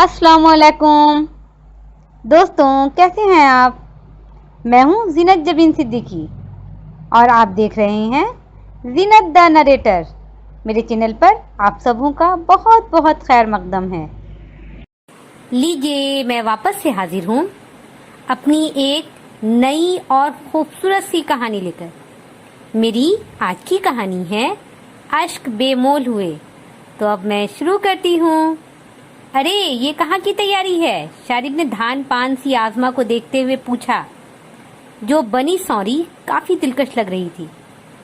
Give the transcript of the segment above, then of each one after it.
अस्सलाम वालेकुम दोस्तों, कैसे हैं आप। मैं हूं जीनत जबीन सिद्दीकी और आप देख रहे हैं जीनत द नरेटर। मेरे चैनल पर आप सबों का बहुत बहुत खैर मकदम है। लीजिए, मैं वापस से हाजिर हूँ अपनी एक नई और खूबसूरत सी कहानी लेकर। मेरी आज की कहानी है अश्क बेमोल हुए। तो अब मैं शुरू करती हूँ। अरे, ये कहाँ की तैयारी है? शारिब ने धान पान सी आजमा को देखते हुए पूछा, जो बनी सौरी काफी दिलकश लग रही थी।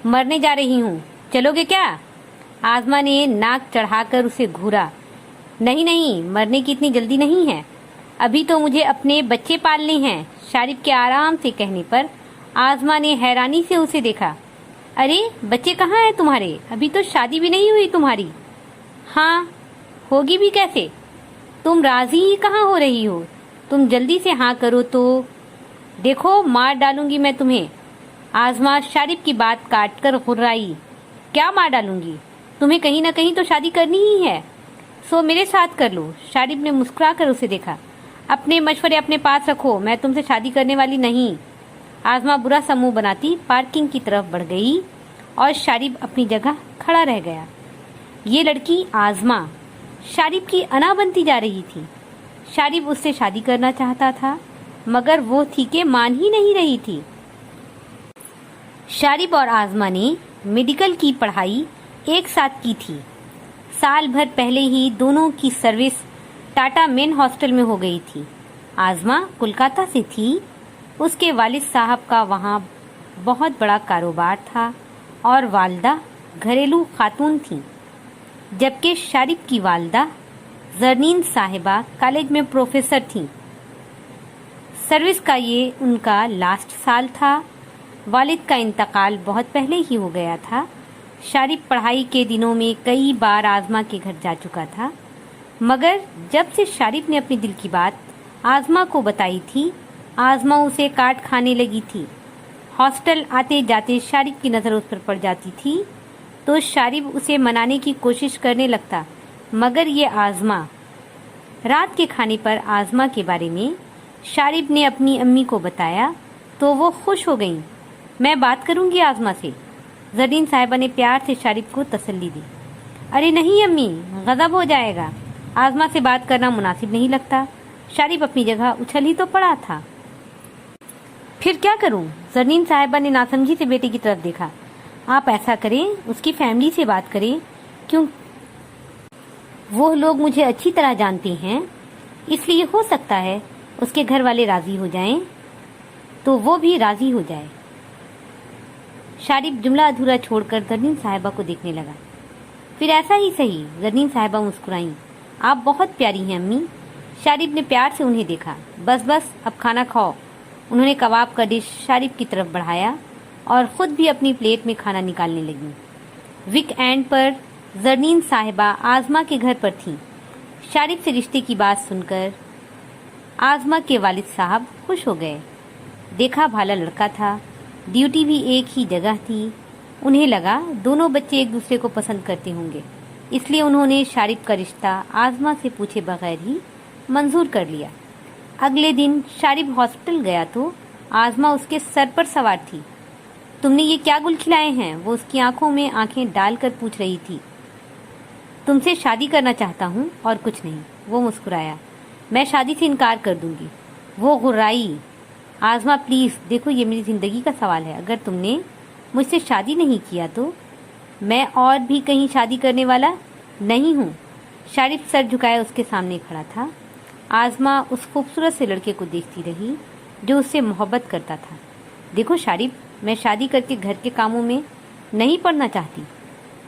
मरने जा रही हूँ, चलोगे क्या? आजमा ने नाक चढ़ाकर उसे घूरा। नहीं नहीं, मरने की इतनी जल्दी नहीं है, अभी तो मुझे अपने बच्चे पालने हैं। शारिब के आराम से कहने पर आजमा ने हैरानी से उसे देखा। अरे, बच्चे कहाँ हैं तुम्हारे? अभी तो शादी भी नहीं हुई तुम्हारी। हाँ, होगी भी कैसे? तुम राजी ही कहाँ हो रही हो? तुम जल्दी से हाँ करो तो। देखो, मार डालूंगी मैं तुम्हें। आजमा शारिब की बात काट कर घुर्राई। क्या मार डालूंगी? तुम्हें कहीं ना कहीं तो शादी करनी ही है, सो मेरे साथ कर लो। शारिब ने मुस्कुरा कर उसे देखा। अपने मशवरे अपने पास रखो, मैं तुमसे शादी करने वाली नहीं। आजमा बुरा सा मुंह बनाती पार्किंग की तरफ बढ़ गई और शारिब अपनी जगह खड़ा रह गया। ये लड़की आजमा शारिब की अना बनती जा रही थी। शारिब उससे शादी करना चाहता था, मगर वो ठीके मान ही नहीं रही थी। शारिब और आजमा ने मेडिकल की पढ़ाई एक साथ की थी। साल भर पहले ही दोनों की सर्विस टाटा मेन हॉस्टल में हो गई थी। आजमा कोलकाता से थी। उसके वालिद साहब का वहाँ बहुत बड़ा कारोबार था और वालदा घरेलू खातून थी, जबकि शारिब की वालदा जरनीन साहिबा कॉलेज में प्रोफेसर थी। सर्विस का ये उनका लास्ट साल था। वालिद का इंतकाल बहुत पहले ही हो गया था। शारिब पढ़ाई के दिनों में कई बार आजमा के घर जा चुका था, मगर जब से शारिब ने अपनी दिल की बात आजमा को बताई थी, आजमा उसे काट खाने लगी थी। हॉस्टल आते जाते शारिब की नज़र उस पर पड़ जाती थी तो शारिब उसे मनाने की कोशिश करने लगता, मगर ये आजमा। रात के खाने पर आजमा के बारे में शारिब ने अपनी अम्मी को बताया तो वो खुश हो गईं। मैं बात करूंगी आजमा से। जरीन साहिबा ने प्यार से शारिब को तसल्ली दी। अरे नहीं अम्मी, गजब हो जाएगा, आजमा से बात करना मुनासिब नहीं लगता। शारिब अपनी जगह उछल ही तो पड़ा था। फिर क्या करूं? जरीन साहिबा ने नासमझी से बेटे की तरफ देखा। आप ऐसा करें, उसकी फैमिली से बात करें, क्यों वो लोग मुझे अच्छी तरह जानते हैं, इसलिए हो सकता है उसके घर वाले राजी हो जाएं, तो वो भी राजी हो जाए। शारिब जुमला अधूरा छोड़कर जरनीन साहिबा को देखने लगा। फिर ऐसा ही सही। जरनीन साहिबा मुस्कुराईं। आप बहुत प्यारी हैं अम्मी। शारिब ने प्यार से उन्हें देखा। बस बस, अब खाना खाओ। उन्होंने कबाब का डिश शारिब की तरफ बढ़ाया और खुद भी अपनी प्लेट में खाना निकालने लगी। वीक एंड पर जरनीन साहिबा आजमा के घर पर थीं। शारिब से रिश्ते की बात सुनकर आजमा के वालिद साहब खुश हो गए। देखा भाला लड़का था, ड्यूटी भी एक ही जगह थी। उन्हें लगा दोनों बच्चे एक दूसरे को पसंद करते होंगे, इसलिए उन्होंने शारिब का रिश्ता आजमा से पूछे बगैर ही मंजूर कर लिया। अगले दिन शारिब हॉस्पिटल गया तो आजमा उसके सर पर सवार थी। तुमने ये क्या गुल खिलाए हैं? वो उसकी आंखों में आंखें डालकर पूछ रही थी। तुमसे शादी करना चाहता हूँ और कुछ नहीं। वो मुस्कुराया। मैं शादी से इनकार कर दूंगी। वो गुर्राई। आजमा प्लीज देखो, ये मेरी जिंदगी का सवाल है। अगर तुमने मुझसे शादी नहीं किया तो मैं और भी कहीं शादी करने वाला नहीं हूँ। शारिब सर झुकाए उसके सामने खड़ा था। आजमा उस खूबसूरत से लड़के को देखती रही जो उससे मोहब्बत करता था। देखो शारिब, मैं शादी करके घर के कामों में नहीं पड़ना चाहती।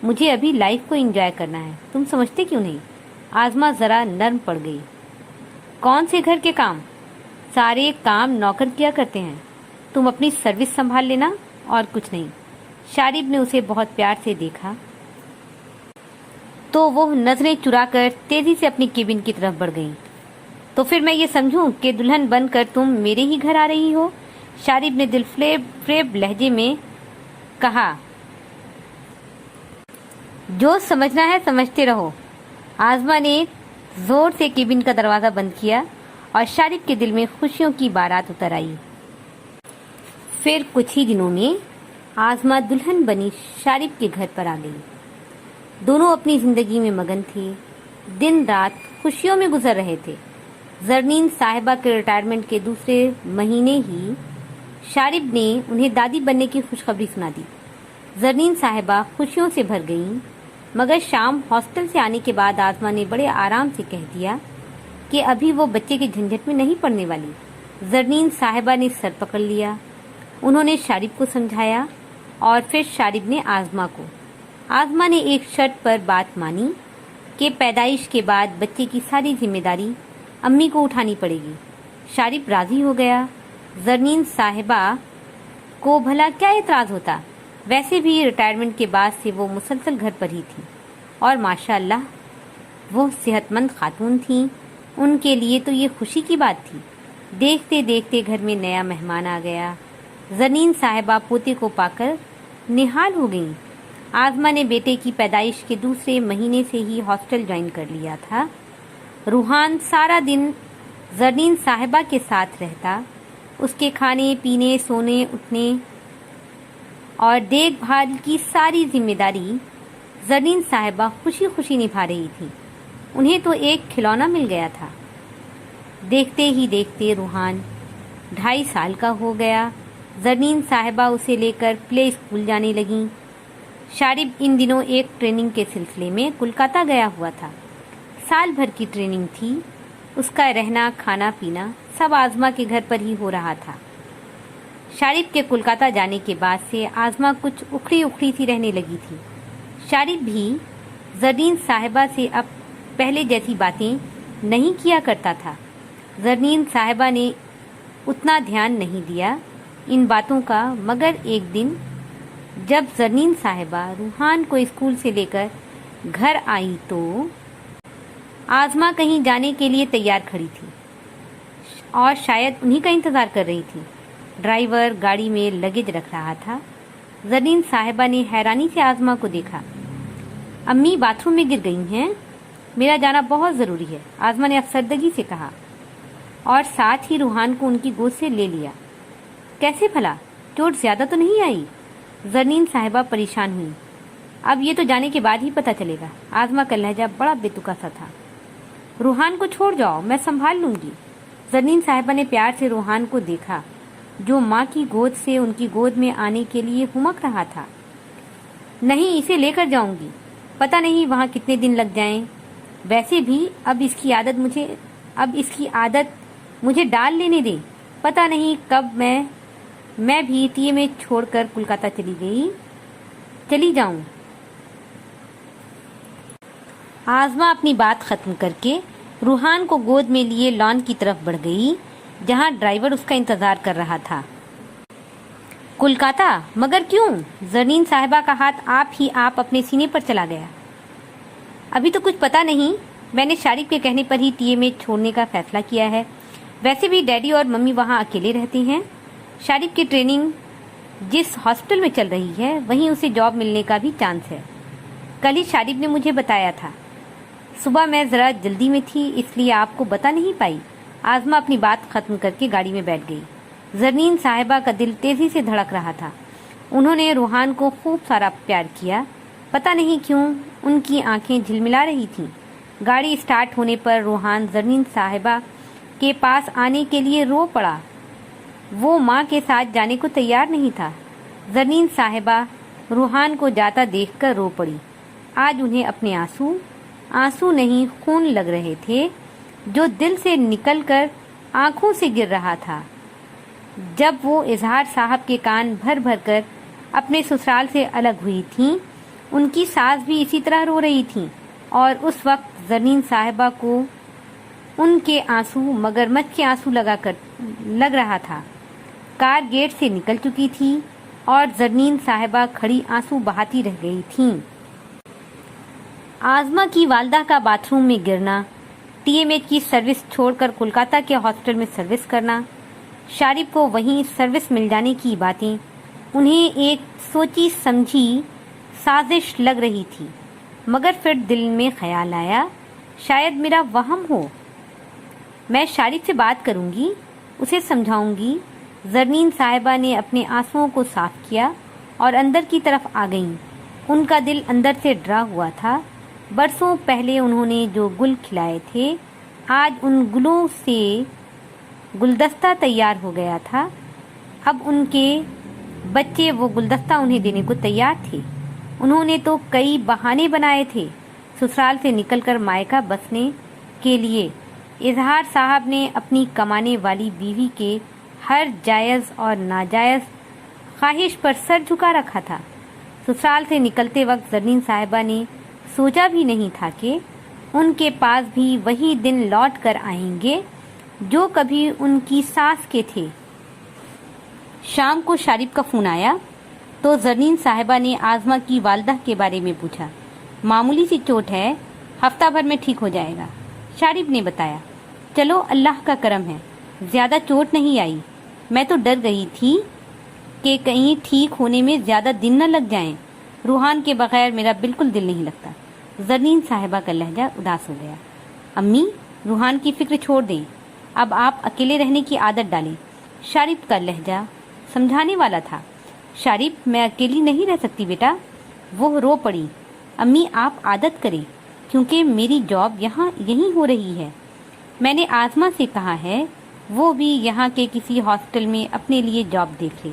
मुझे अभी लाइफ को एंजॉय करना है। तुम समझते क्यों नहीं? आजमा जरा नर्म पड़ गई। कौन से घर के काम? सारे काम नौकर किया करते हैं। तुम अपनी सर्विस संभाल लेना और कुछ नहीं। शारिब ने उसे बहुत प्यार से देखा तो वो नजरें चुराकर तेजी से अपनी केबिन की तरफ बढ़ गई। तो फिर मैं ये समझूं कि दुल्हन बनकर तुम मेरे ही घर आ रही हो? शारिब ने दिल फ्रेब लहजे में कहा। जो समझना है समझते रहो। आजमा ने जोर से केबिन का दरवाजा बंद किया और शारिब के दिल में खुशियों की बारात उतर आई। फिर कुछ ही दिनों में आज़मा दुल्हन बनी शारिब के घर पर आ गई। दोनों अपनी जिंदगी में मगन थे, दिन रात खुशियों में गुजर रहे थे। जरनीन साहिबा के रिटायरमेंट के दूसरे महीने ही शारिब ने उन्हें दादी बनने की खुशखबरी सुना दी। जरनीन साहिबा खुशियों से भर गईं, मगर शाम हॉस्टल से आने के बाद आज़मा ने बड़े आराम से कह दिया कि अभी वो बच्चे के झंझट में नहीं पड़ने वाली। जरनीन साहिबा ने सर पकड़ लिया। उन्होंने शारिब को समझाया और फिर शारिब ने आज़मा को। आज़मा ने एक शर्त पर बात मानी कि पैदाइश के बाद बच्चे की सारी जिम्मेदारी अम्मी को उठानी पड़ेगी। शारिब राजी हो गया। जरनीन साहिबा को भला क्या एतराज़ होता, वैसे भी रिटायरमेंट के बाद से वो मुसलसल घर पर ही थी और माशाअल्लाह वो सेहतमंद खातून थी। उनके लिए तो ये खुशी की बात थी। देखते देखते घर में नया मेहमान आ गया। जरनीन साहिबा पोते को पाकर निहाल हो गईं। आज़मा ने बेटे की पैदाइश के दूसरे महीने से ही हॉस्टल ज्वाइन कर लिया था। रूहान सारा दिन जरनीन साहिबा के साथ रहता। उसके खाने पीने, सोने, उठने और देखभाल की सारी जिम्मेदारी जरनीन साहिबा खुशी खुशी निभा रही थी। उन्हें तो एक खिलौना मिल गया था। देखते ही देखते रूहान 2.5 साल का हो गया। जरनीन साहिबा उसे लेकर प्ले स्कूल जाने लगीं। शारिब इन दिनों एक ट्रेनिंग के सिलसिले में कोलकाता गया हुआ था। साल भर की ट्रेनिंग थी। उसका रहना, खाना पीना सब आज़मा के घर पर ही हो रहा था। शारिब के कोलकाता जाने के बाद से आज़मा कुछ उखड़ी उखड़ी सी रहने लगी थी। शारिब भी जरनीन साहिबा से अब पहले जैसी बातें नहीं किया करता था। जरनीन साहिबा ने उतना ध्यान नहीं दिया इन बातों का, मगर एक दिन जब जरनीन साहिबा रूहान को स्कूल से लेकर घर आई तो आज़मा कहीं जाने के लिए तैयार खड़ी थी और शायद उन्हीं का इंतज़ार कर रही थी। ड्राइवर गाड़ी में लगेज रख रहा था। जरनीन साहिबा ने हैरानी से आज़मा को देखा। अम्मी बाथरूम में गिर गई हैं, मेरा जाना बहुत ज़रूरी है, आज़मा ने अफसरदगी से कहा और साथ ही रूहान को उनकी गोद से ले लिया। कैसे भला, चोट ज़्यादा तो नहीं आई? जरनीन साहिबा परेशान हुई। अब ये तो जाने के बाद ही पता चलेगा। आज़मा का लहजा बड़ा बेतुका सा था। रूहान को छोड़ जाओ, मैं संभाल लूंगी। जरनीन साहिबा ने प्यार से रूहान को देखा जो माँ की गोद से उनकी गोद में आने के लिए हुमक रहा था। नहीं, इसे लेकर जाऊंगी, पता नहीं वहाँ कितने दिन लग जाएं। वैसे भी अब इसकी आदत मुझे डाल लेने दे। पता नहीं कब मैं भी टीए में छोड़कर कोलकाता चली जाऊं। आज़मा अपनी बात खत्म करके रूहान को गोद में लिए लॉन की तरफ बढ़ गई, जहां ड्राइवर उसका इंतजार कर रहा था। कोलकाता? मगर क्यों? जरनीन साहिबा का हाथ आप अपने सीने पर चला गया। अभी तो कुछ पता नहीं, मैंने शारिब के कहने पर ही टीए में छोड़ने का फैसला किया है। वैसे भी डैडी और मम्मी वहाँ अकेले रहते हैं। शारिब की ट्रेनिंग जिस हॉस्पिटल में चल रही है वहीं उसे जॉब मिलने का भी चांस है। कल ही शारिब ने मुझे बताया था। सुबह मैं ज़रा जल्दी में थी इसलिए आपको बता नहीं पाई। आज़मा अपनी बात खत्म करके गाड़ी में बैठ गई। जरनीन साहिबा का दिल तेजी से धड़क रहा था। उन्होंने रूहान को खूब सारा प्यार किया। पता नहीं क्यों उनकी आंखें झिलमिला रही थीं। गाड़ी स्टार्ट होने पर रूहान जरनीन साहिबा के पास आने के लिए रो पड़ा। वो माँ के साथ जाने को तैयार नहीं था। जरनीन साहिबा रूहान को जाता देखकर रो पड़ी। आज उन्हें अपने आंसू नहीं खून लग रहे थे जो दिल से निकलकर आंखों से गिर रहा था। जब वो इजहार साहब के कान भर भर कर अपने ससुराल से अलग हुई थीं, उनकी सास भी इसी तरह रो रही थीं और उस वक्त जरनीन साहिबा को उनके आंसू मगरमच्छ के आंसू लग रहा था। कार गेट से निकल चुकी थी और जरनीन साहिबा खड़ी आंसू बहाती रह गई थीं। आज़मा की वालदा का बाथरूम में गिरना, टीएमएच की सर्विस छोड़कर कोलकाता के हॉस्पिटल में सर्विस करना, शारिब को वहीं सर्विस मिल जाने की बातें उन्हें एक सोची समझी साजिश लग रही थी। मगर फिर दिल में ख्याल आया शायद मेरा वहम हो। मैं शारिब से बात करूंगी, उसे समझाऊंगी। जरनीन साहिबा ने अपने आंसुओं को साफ किया और अंदर की तरफ आ गईं। उनका दिल अंदर से डरा हुआ था। बरसों पहले उन्होंने जो गुल खिलाए थे, आज उन गुलों से गुलदस्ता तैयार हो गया था। अब उनके बच्चे वो गुलदस्ता उन्हें देने को तैयार थे। उन्होंने तो कई बहाने बनाए थे ससुराल से निकलकर मायका बसने के लिए। इजहार साहब ने अपनी कमाने वाली बीवी के हर जायज़ और नाजायज़ ख्वाहिश पर सर झुका रखा था। ससुराल से निकलते वक्त जरनीन साहिबा ने सोचा भी नहीं था कि उनके पास भी वही दिन लौट कर आएंगे जो कभी उनकी सास के थे। शाम को शारिब का फ़ोन आया तो जरनीन साहिबा ने आज़मा की वालदा के बारे में पूछा। मामूली सी चोट है, हफ्ता भर में ठीक हो जाएगा, शारिब ने बताया। चलो अल्लाह का करम है, ज़्यादा चोट नहीं आई। मैं तो डर गई थी कि कहीं ठीक होने में ज़्यादा दिन न लग जाएं। रूहान के बगैर मेरा बिल्कुल दिल नहीं लगता। जरनीन साहिबा का लहजा उदास हो गया। अम्मी, रूहान की फिक्र छोड़ दें, अब आप अकेले रहने की आदत डालें। शारिब का लहजा समझाने वाला था। शारिब, मैं अकेली नहीं रह सकती बेटा। वो रो पड़ी। अम्मी, आप आदत करें, क्योंकि मेरी जॉब यहीं हो रही है। मैंने आज़मा से कहा है वो भी यहाँ के किसी हॉस्टल में अपने लिए जॉब देख ले।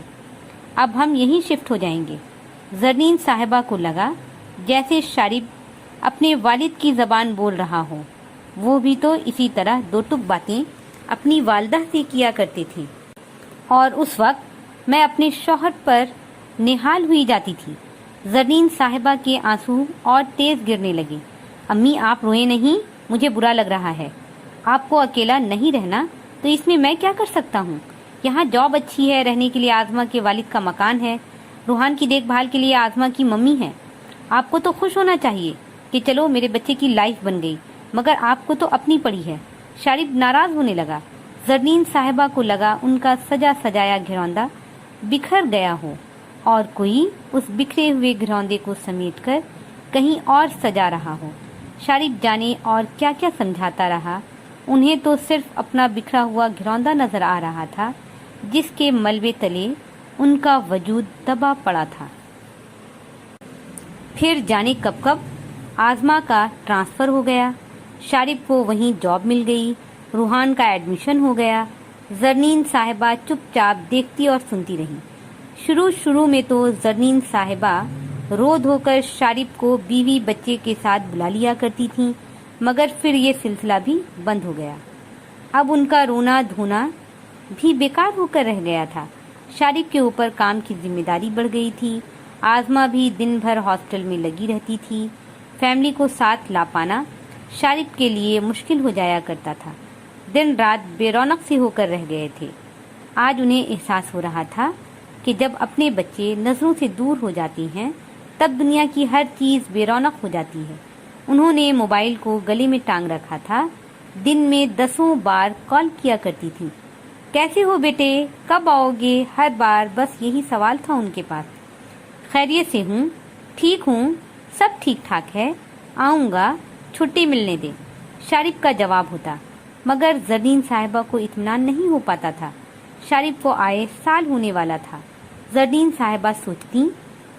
अब हम यहीं शिफ्ट हो जाएंगे। जरनीन साहिबा को लगा जैसे शारिब अपने वालिद की ज़बान बोल रहा हो। वो भी तो इसी तरह दो टुक बातें अपनी वालदा से किया करते थे और उस वक्त मैं अपने शौहर पर निहाल हुई जाती थी। जरनीन साहिबा के आंसू और तेज गिरने लगे। अम्मी, आप रोए नहीं, मुझे बुरा लग रहा है। आपको अकेला नहीं रहना तो इसमें मैं क्या कर सकता हूँ। यहाँ जॉब अच्छी है, रहने के लिए आज़मा के वालिद का मकान है, रूहान की देखभाल के लिए आज़मा की मम्मी है। आपको तो खुश होना चाहिए कि चलो मेरे बच्चे की लाइफ बन गई, मगर आपको तो अपनी पड़ी है। शारिब नाराज होने लगा। जरनीन साहिबा को लगा उनका सजा सजाया घरौंदा बिखर गया हो और कोई उस बिखरे हुए घरौंदे को समेटकर कहीं और सजा रहा हो। शारिब जाने और क्या क्या समझाता रहा। उन्हें तो सिर्फ अपना बिखरा हुआ घरौंदा नजर आ रहा था, जिसके मलबे तले उनका वजूद दबा पड़ा था। फिर जाने कब कब आज़मा का ट्रांसफ़र हो गया। शारिब को वहीं जॉब मिल गई। रूहान का एडमिशन हो गया। जरनीन साहिबा चुपचाप देखती और सुनती रही। शुरू में तो जरनीन साहिबा रो धोकर शारिब को बीवी बच्चे के साथ बुला लिया करती थीं, मगर फिर ये सिलसिला भी बंद हो गया। अब उनका रोना धोना भी बेकार होकर रह गया था। शारिब के ऊपर काम की जिम्मेदारी बढ़ गई थी। आज़मा भी दिन भर हॉस्टल में लगी रहती थी। फैमिली को साथ ला पाना शारिब के लिए मुश्किल हो जाया करता था। दिन रात बेरौनक से होकर रह गए थे। आज उन्हें एहसास हो रहा था कि जब अपने बच्चे नज़रों से दूर हो जाती हैं, तब दुनिया की हर चीज़ बेरौनक हो जाती है। उन्होंने मोबाइल को गले में टांग रखा था। दिन में 10 बार कॉल किया करती थी। कैसे हो बेटे, कब आओगे, हर बार बस यही सवाल था उनके पास। खैरियत से हूँ, ठीक हूँ, सब ठीक ठाक है, आऊँगा, छुट्टी मिलने दे, शारिब का जवाब होता। मगर जरनीन साहिबा को इत्मीनान नहीं हो पाता था। शारिब को आए साल होने वाला था। जरनीन साहिबा सोचती,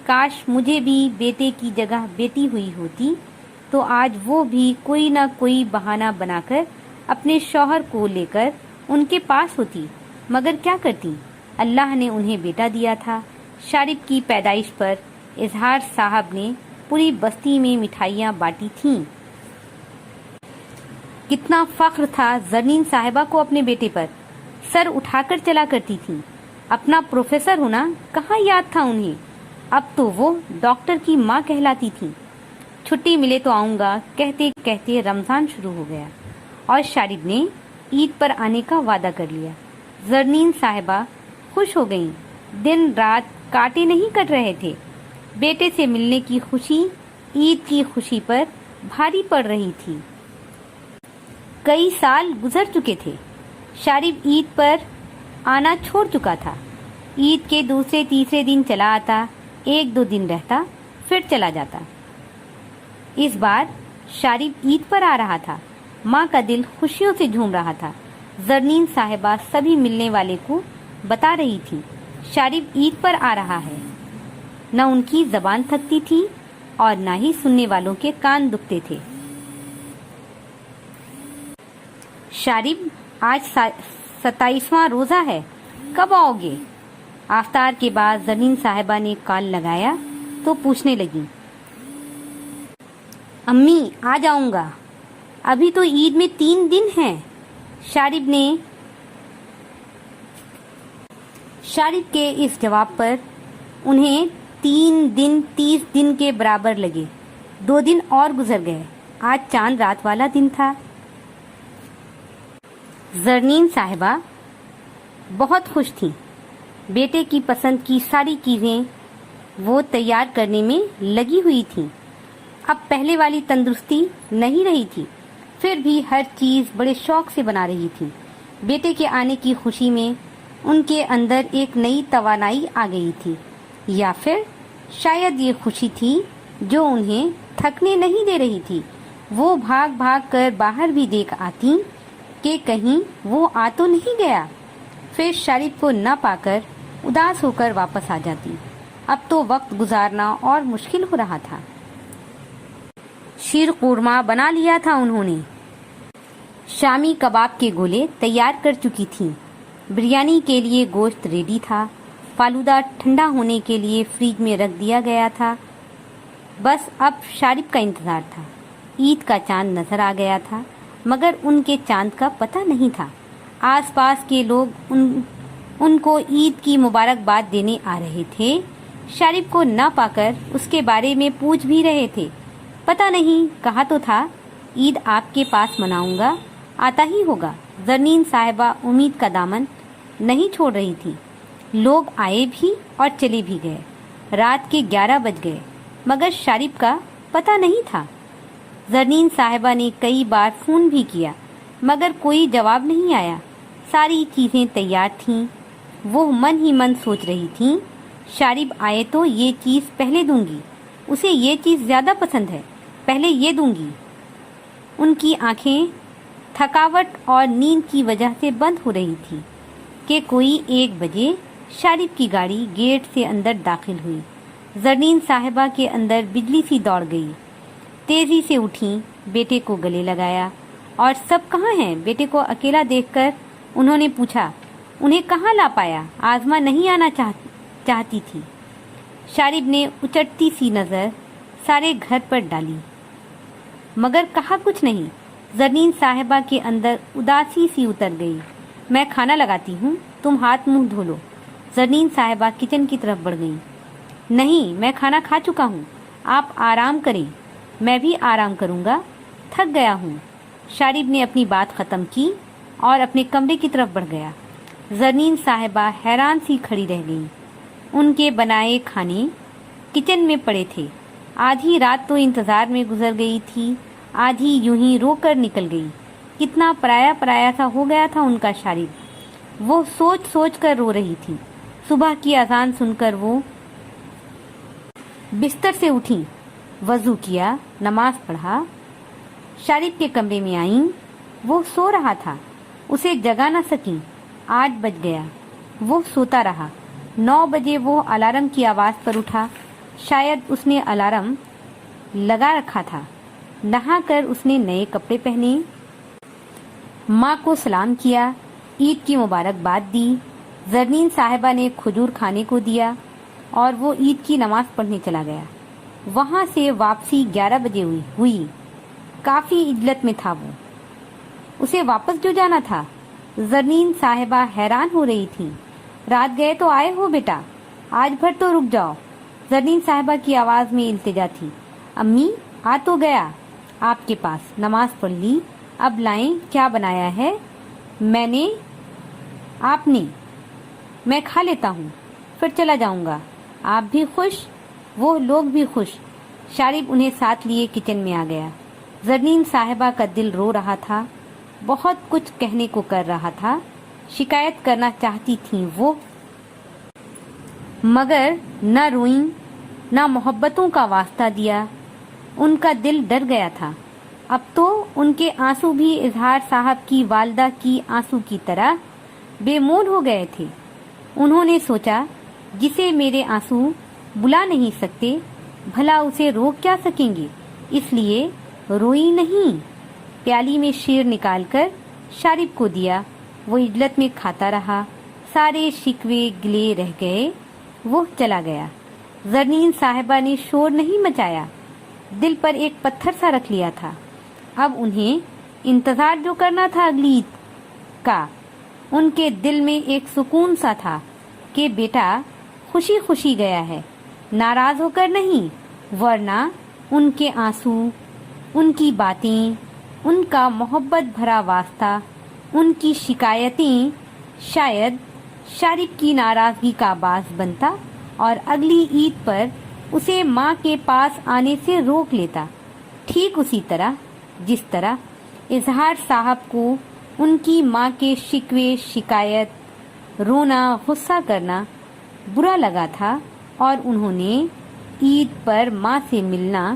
काश मुझे भी बेटे की जगह बेटी हुई होती तो आज वो भी कोई ना कोई बहाना बनाकर अपने शौहर को लेकर उनके पास होती। मगर क्या करती, अल्लाह ने उन्हें बेटा दिया था। शारिब की पैदाइश पर इजहार साहब ने पूरी बस्ती में मिठाइयाँ बांटी थीं। कितना फख्र था जरनीन साहिबा को अपने बेटे पर। सर उठाकर चला करती थीं। अपना प्रोफेसर होना कहाँ याद था उन्हें। अब तो वो डॉक्टर की माँ कहलाती थीं। छुट्टी मिले तो आऊँगा कहते कहते रमज़ान शुरू हो गया और शारिब ने ईद पर आने का वादा कर लिया। जरनीन साहिबा खुश हो गईं। दिन रात कांटे नहीं कट रहे थे। बेटे से मिलने की खुशी ईद की खुशी पर भारी पड़ रही थी। कई साल गुजर चुके थे। शारिब ईद पर आना छोड़ चुका था। ईद के दूसरे तीसरे दिन चला आता, 1-2 दिन रहता, फिर चला जाता। इस बार शारिब ईद पर आ रहा था। माँ का दिल खुशियों से झूम रहा था। जरनीन साहिबा सभी मिलने वाले को बता रही थी, शारिब ईद पर आ रहा है। न उनकी जबान थकती थी और न ही सुनने वालों के कान दुखते थे। शारिब, आज 27वां रोजा है, कब आओगे? आफ्तार के बाद जरनीन साहिबा ने कॉल लगाया तो पूछने लगी, अम्मी आ जाऊंगा, अभी तो ईद में 3 दिन हैं। शारिब के इस जवाब पर उन्हें 3 दिन 30 दिन के बराबर लगे। 2 दिन और गुजर गए। आज चांद रात वाला दिन था। जरनीन साहिबा बहुत खुश थी। बेटे की पसंद की सारी चीजें वो तैयार करने में लगी हुई थी। अब पहले वाली तंदुरुस्ती नहीं रही थी, फिर भी हर चीज बड़े शौक से बना रही थी। बेटे के आने की खुशी में उनके अंदर एक नई तवानाई आ गई थी, या फिर शायद ये खुशी थी जो उन्हें थकने नहीं दे रही थी। वो भाग भाग कर बाहर भी देख आती कि कहीं वो आ तो नहीं गया। फिर शारिब को न पाकर उदास होकर वापस आ जाती। अब तो वक्त गुजारना और मुश्किल हो रहा था। शीर कुरमा बना लिया था उन्होंने। शामी कबाब के गोले तैयार कर चुकी थीं। बिरयानी के लिए गोश्त रेडी था। फालूदा ठंडा होने के लिए फ्रिज में रख दिया गया था। बस अब शारिब का इंतजार था। ईद का चांद नजर आ गया था, मगर उनके चांद का पता नहीं था। आसपास के लोग उनको ईद की मुबारकबाद देने आ रहे थे। शारिब को न पाकर उसके बारे में पूछ भी रहे थे। पता नहीं, कहा तो था ईद आपके पास मनाऊंगा, आता ही होगा। जरनीन साहिबा उम्मीद का दामन नहीं छोड़ रही थी। लोग आए भी और चले भी गए। रात के 11 बज गए, मगर शारिब का पता नहीं था। जरनीन साहिबा ने कई बार फोन भी किया, मगर कोई जवाब नहीं आया। सारी चीजें तैयार थीं। वो मन ही मन सोच रही थीं, शारिब आए तो ये चीज पहले दूंगी, उसे ये चीज ज्यादा पसंद है, पहले ये दूंगी। उनकी आंखें थकावट और नींद की वजह से बंद हो रही थी कि कोई 1 बजे शारिब की गाड़ी गेट से अंदर दाखिल हुई। जरनीन साहिबा के अंदर बिजली सी दौड़ गई। तेजी से उठी, बेटे को गले लगाया। और सब कहाँ हैं? बेटे को अकेला देखकर उन्होंने पूछा, उन्हें कहाँ ला पाया? आजमा नहीं आना चाहती थी। शारिब ने उचटती सी नजर सारे घर पर डाली, मगर कहा कुछ नहीं। जरनीन साहिबा के अंदर उदासी सी उतर गई। मैं खाना लगाती हूँ, तुम हाथ मुंह धो लो। जरनीन साहिबा किचन की तरफ बढ़ गई। नहीं, मैं खाना खा चुका हूँ, आप आराम करें। मैं भी आराम करूँगा, थक गया हूँ। शारिब ने अपनी बात खत्म की और अपने कमरे की तरफ बढ़ गया। जरनीन साहिबा हैरान सी खड़ी रह गई। उनके बनाए खाने किचन में पड़े थे। आधी रात तो इंतजार में गुजर गई थी, आधी यूं ही रोकर निकल गई। कितना पराया पराया सा हो गया था उनका शारिब। वो सोच सोच कर रो रही थी। सुबह की अजान सुनकर वो बिस्तर से उठी, वजू किया, नमाज पढ़ा, शारिब के कमरे में आईं। वो सो रहा था, उसे जगा न सकी। 8 बज गया, वो सोता रहा। 9 बजे वो अलार्म की आवाज पर उठा। शायद उसने अलार्म लगा रखा था। नहाकर उसने नए कपड़े पहने, माँ को सलाम किया, ईद की मुबारकबाद दी। जरनीन साहिबा ने खजूर खाने को दिया और वो ईद की नमाज पढ़ने चला गया। वहाँ से वापसी 11 बजे हुई। काफी इज्जत में था वो, उसे वापस जो जाना था। जरनीन साहिबा हैरान हो रही थी। रात गए तो आए हो बेटा, आज भर तो रुक जाओ। जरनीन साहिबा की आवाज में इल्तिजा थी। अम्मी, आ तो गया आपके पास, नमाज पढ़ ली, अब लाएं, क्या बनाया है? मैंने, आपने? मैं खा लेता हूँ, फिर चला जाऊंगा। आप भी खुश, वो लोग भी खुश। शारिब उन्हें साथ लिए किचन में आ गया। जरनीन साहिबा का दिल रो रहा था, बहुत कुछ कहने को कर रहा था। शिकायत करना चाहती थी वो, मगर न रोईं, न मोहब्बतों का वास्ता दिया। उनका दिल डर गया था। اب تو ان کے آنسو بھی اظہار صاحب کی والدہ کی آنسو کی طرح بے مول ہو گئے تھے۔ انہوں نے سوچا جسے میرے آنسو بلا نہیں سکتے بھلا اسے روک کیا سکیں گے، اس لیے روئی نہیں۔ پیالی میں شیر نکال کر شارب کو دیا، وہ عجلت میں کھاتا رہا، سارے شکوے گلے رہ گئے، وہ چلا گیا۔ زرنین صاحبہ نے شور نہیں مچایا، دل پر ایک پتھر سا رکھ لیا تھا۔ اب انہیں انتظار جو کرنا تھا اگلی عید کا، ان کے دل میں ایک سکون سا تھا کہ بیٹا خوشی خوشی گیا ہے، ناراض ہو کر نہیں، ورنہ ان کے آنسو، ان کی باتیں، ان کا محبت بھرا واسطہ، ان کی شکایتیں شاید شارب کی ناراضگی کا باعث بنتا اور اگلی عید پر اسے ماں کے پاس آنے سے روک لیتا، ٹھیک اسی طرح جس طرح اظہار صاحب کو ان کی ماں کے شکوے، شکایت، رونا، غصہ کرنا برا لگا تھا اور انہوں نے عید پر ماں سے ملنا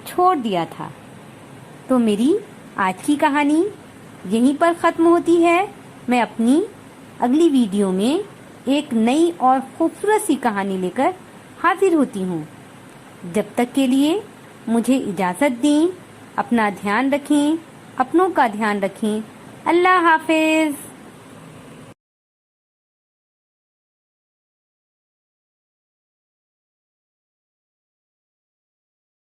چھوڑ دیا تھا۔ تو میری آج کی کہانی یہیں پر ختم ہوتی ہے۔ میں اپنی اگلی ویڈیو میں ایک نئی اور خوبصورت سی کہانی لے کر حاضر ہوتی ہوں۔ جب تک کے لیے مجھے اجازت دیں، اپنا دھیان رکھیں، اپنوں کا دھیان رکھیں۔ اللہ حافظ۔